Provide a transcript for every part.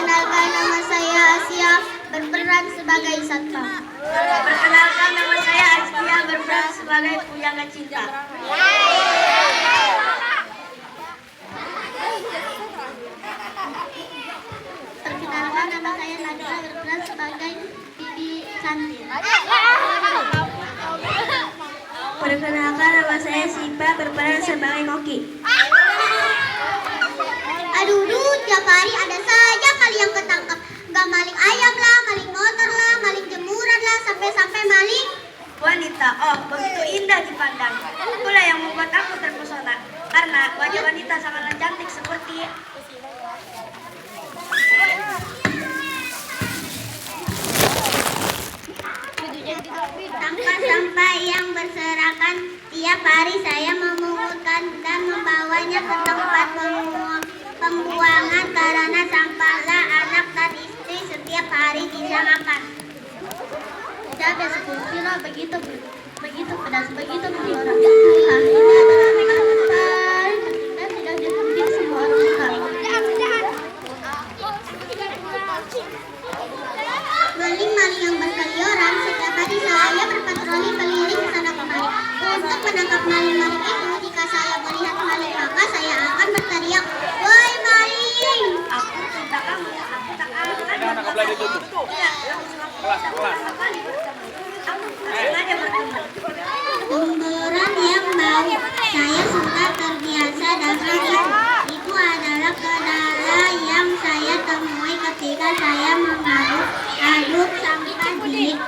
Perkenalkan, nama saya Asia, berperan sebagai satpam. Perkenalkan, nama saya Askia, berperan sebagai pujangga cinta. Perkenalkan, nama saya Najwa, berperan sebagai bibi cantik. Perkenalkan, nama saya Sipa, berperan sebagai Koki. Aduh, tiap hari ada saja kali yang ketangkap. Gak maling ayam lah, maling motor lah, maling jemuran lah, sampai-sampai maling Wanita, oh begitu indah dipandang. Itulah yang membuat aku terpesona. Karena wajah wanita sangatlah cantik seperti sampah-sampah yang berserakan. Tiap hari saya memungutkan dan membawanya ke tempat pembuangan karena sampahlah anak dan istri setiap hari disamakan. Tidak seperti lah begitu pedas begitu orang. Ini adalah memang baik dan tidak diikuti semua orang. Maling-maling yang berkeliaran, setiap hari saya berpatroli keliling sana kemari untuk menangkap maling-maling itu. Jika saya melihat maling, maka saya akan berteriak, "Woi maling!" aku cinta kamu, aku tak akan Tumburan yang bau, saya sudah terbiasa dengan itu. Itu adalah kendala yang saya temui ketika saya mengaduk sampah di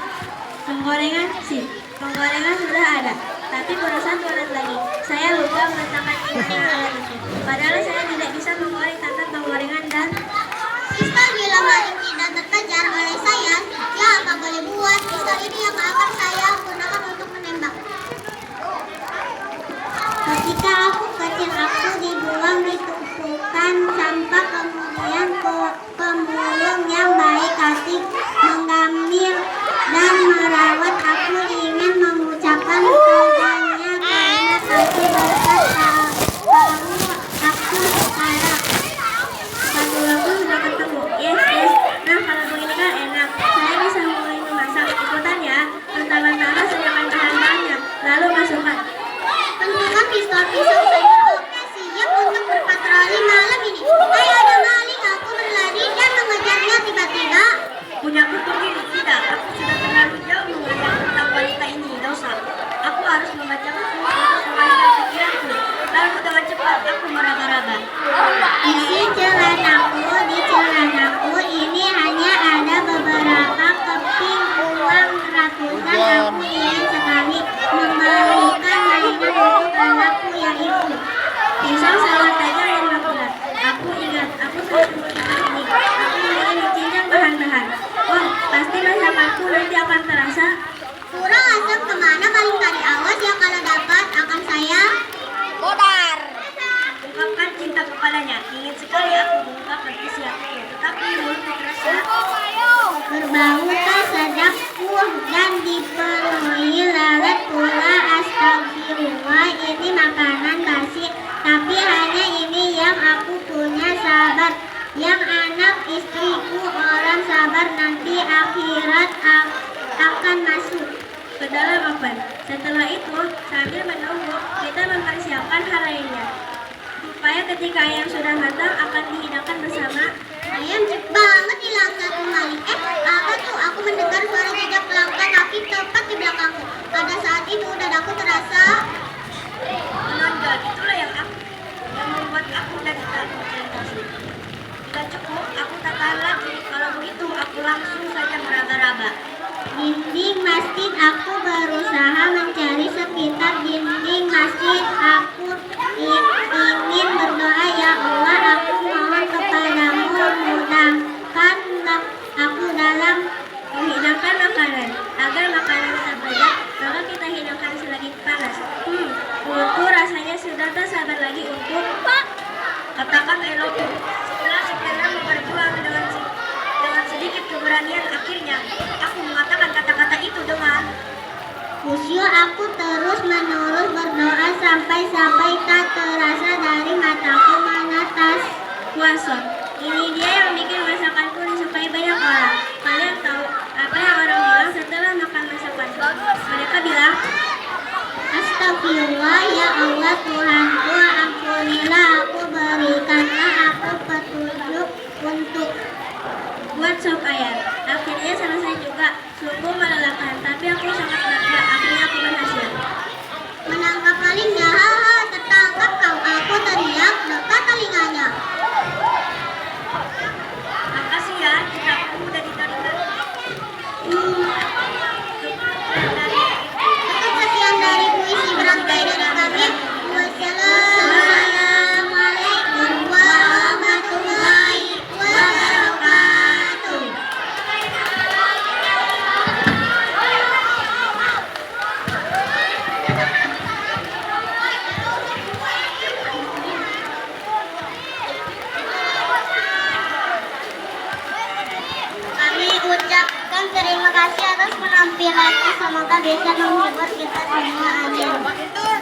Penggorengan sih, penggorengan sudah ada, tapi urusan toilet lagi. Saya lupa meletakkan email alat itu. Padahal saya tidak bisa menggoreng tanpa penggorengan dan pistol. Bila maling tidak terkejar oleh saya, ya apa boleh buat. Pistol ini yang akan saya gunakan untuk menembak. Ketika aku kecil, aku dibuang di tumpukan sampah, kemudian pemulung yang baik hati mengambil dan merawat. Aku ingin mengucapkan padanya karena kasih berkat kamu aku sekarang. satu lagu sudah ketemu. Yes. Nah kalau begini kan enak. Saya bisa mulai memasak. Ikutan ya. Pertama-tama sediakan bahan-bahannya, lalu masukkan. Pentungan pistol-pistol saya oke, siap untuk berpatroli malam ini. Hai, ada maling, aku berlari dan mengejarnya. Tiba-tiba Punya kutuk ini tidak. Aku sudah terlalu jauh mengajar tentang wanita ini. Dosa. Aku harus membaca buku untuk mengalihkan pikiranku. Lalu dengan cepat aku meraba-raba. di celanaku ini hanya ada beberapa keping uang ratusan. Aku ingin sekali memberikan mainan untuk anakku yang itu. Pisau sangat tajam dan berguna. Aku ingat, aku sudah melihat ini. Aku mulai mencincang bahan-bahan. Oh, pasti masakanku nanti akan terasa. Kurang asam kemana paling tadi, awas ya kalau dapat akan saya Ungkapkan cinta kepadanya. Ingin sekali aku mengungkapkan isi hatiku, tetapi mulutku terasa berbau tak sedap dan dipenuhi lalat pula. Astagfirullah, ini makanan basi, tapi hanya ini yang aku punya. Sabar yang anak istriku, orang sabar nanti akhirat akan masuk ke dalam oven. Setelah itu, sambil menunggu, kita mempersiapkan hal lainnya. Supaya ketika ayam sudah matang akan dihidangkan bersama. ayam. Cek banget hilang satu maling. Apa tuh? Aku mendengar suara jejak langkah kaki tepat di belakangku. Pada saat itu dadaku terasa Menonjol. Itulah yang membuat aku dan konsentrasi. Tidak cukup, aku tak tahan lagi. Kalau begitu, aku langsung saja meraba-raba. dinding masjid. Aku berusaha mencari sekitar dinding masjid. Aku ingin berdoa, ya Allah, aku mohon kepadamu, mudahkan aku dalam Menghidangkan makanan. Agar makanan tak berat, maka kita hidangkan selagi panas. Mulutku rasanya sudah tak sabar lagi untuk katakan I love you. Setelah berjuang dengan sedikit keberanian, akhirnya aku mengatakan kata-kata itu dengan khusyuk. Aku terus-menerus berdoa sampai tak terasa dari mataku menetes kuasa. Ini dia yang bikin masakan Allah, ya Allah Tuhanku, ampunilah aku, berikanlah aku petunjuk untuk buat sop ayam. Akhirnya selesai juga. Sungguh melelahkan, tapi aku sangat bangga. Akhirnya aku berhasil. menangkap malingnya. Haha, tertangkap kau, aku teriak dekat telinganya. Makasih ya, kitabku udah diterima. Cukup sekian dari puisi berantai dari kami. Wassalamualaikum warahmatullahi wabarakatuh. Kami ucapkan terima kasih atas penampilannya. Semoga bisa menghibur kita semua. Amin.